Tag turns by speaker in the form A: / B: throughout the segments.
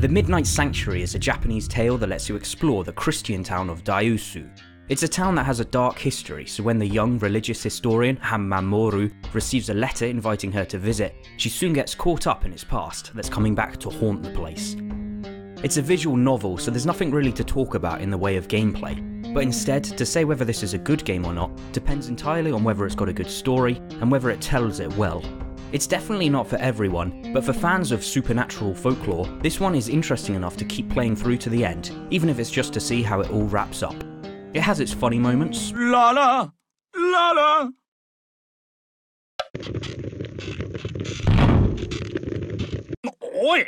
A: The Midnight Sanctuary is a Japanese tale that lets you explore the Christian town of Daiusu. It's a town that has a dark history, so when the young religious historian Hamamoru receives a letter inviting her to visit, she soon gets caught up in its past that's coming back to haunt the place. It's a visual novel, so there's nothing really to talk about in the way of gameplay, but instead, to say whether this is a good game or not depends entirely on whether it's got a good story and whether it tells it well. It's definitely not for everyone, but for fans of supernatural folklore, this one is interesting enough to keep playing through to the end, even if it's just to see how it all wraps up. It has its funny moments,
B: La la! La la! Oi!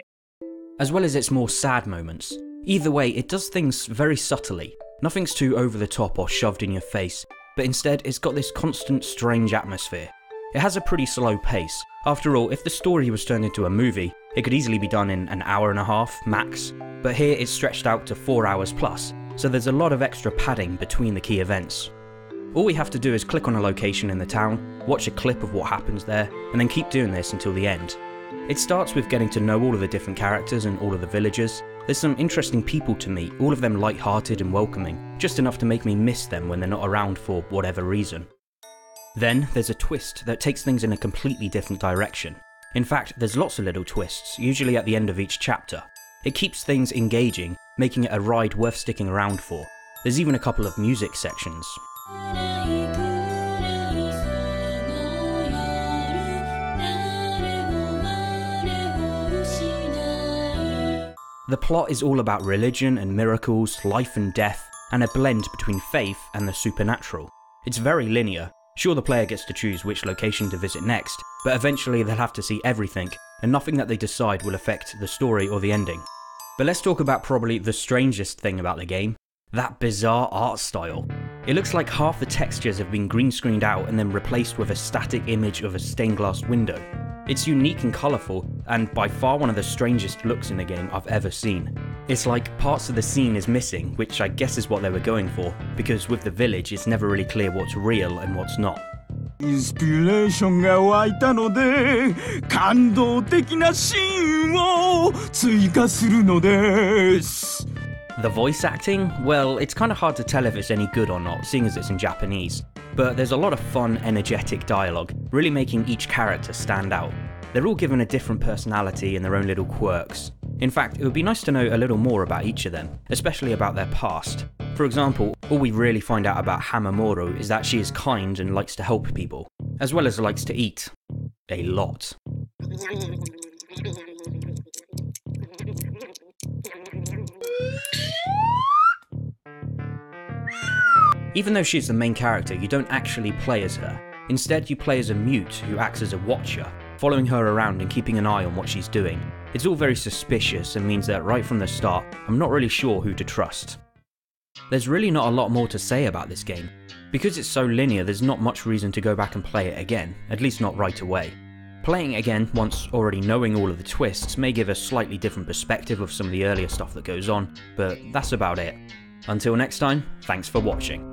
A: as well as its more sad moments. Either way, it does things very subtly. Nothing's too over the top or shoved in your face, but instead it's got this constant strange atmosphere. It has a pretty slow pace. After all, if the story was turned into a movie, it could easily be done in an hour and a half, max, but here it's stretched out to 4 hours plus, so there's a lot of extra padding between the key events. All we have to do is click on a location in the town, watch a clip of what happens there, and then keep doing this until the end. It starts with getting to know all of the different characters and all of the villagers. There's some interesting people to meet, all of them light-hearted and welcoming, just enough to make me miss them when they're not around for whatever reason. Then there's a twist that takes things in a completely different direction. In fact, there's lots of little twists, usually at the end of each chapter. It keeps things engaging, making it a ride worth sticking around for. There's even a couple of music sections. The plot is all about religion and miracles, life and death, and a blend between faith and the supernatural. It's very linear. Sure, the player gets to choose which location to visit next, but eventually they'll have to see everything, and nothing that they decide will affect the story or the ending. But let's talk about probably the strangest thing about the game, that bizarre art style. It looks like half the textures have been green screened out and then replaced with a static image of a stained glass window. It's unique and colourful, and by far one of the strangest looks in the game I've ever seen. It's like parts of the scene is missing, which I guess is what they were going for, because with the village it's never really clear what's real and what's not.
B: インスピレーションが湧いたので感動的なシーンを追加するのです
A: The voice acting? Well, it's kind of hard to tell if it's any good or not, seeing as it's in Japanese. But there's a lot of fun, energetic dialogue, really making each character stand out. They're all given a different personality and their own little quirks. In fact, it would be nice to know a little more about each of them, especially about their past. For example, all we really find out about Hamamoru is that she is kind and likes to help people, as well as likes to eat. A lot. Even though she's the main character, you don't actually play as her. Instead, you play as a mute who acts as a watcher, following her around and keeping an eye on what she's doing. It's all very suspicious and means that right from the start, I'm not really sure who to trust. There's really not a lot more to say about this game. Because it's so linear, there's not much reason to go back and play it again, at least not right away. Playing it again, once already knowing all of the twists, may give a slightly different perspective of some of the earlier stuff that goes on, but that's about it. Until next time, thanks for watching.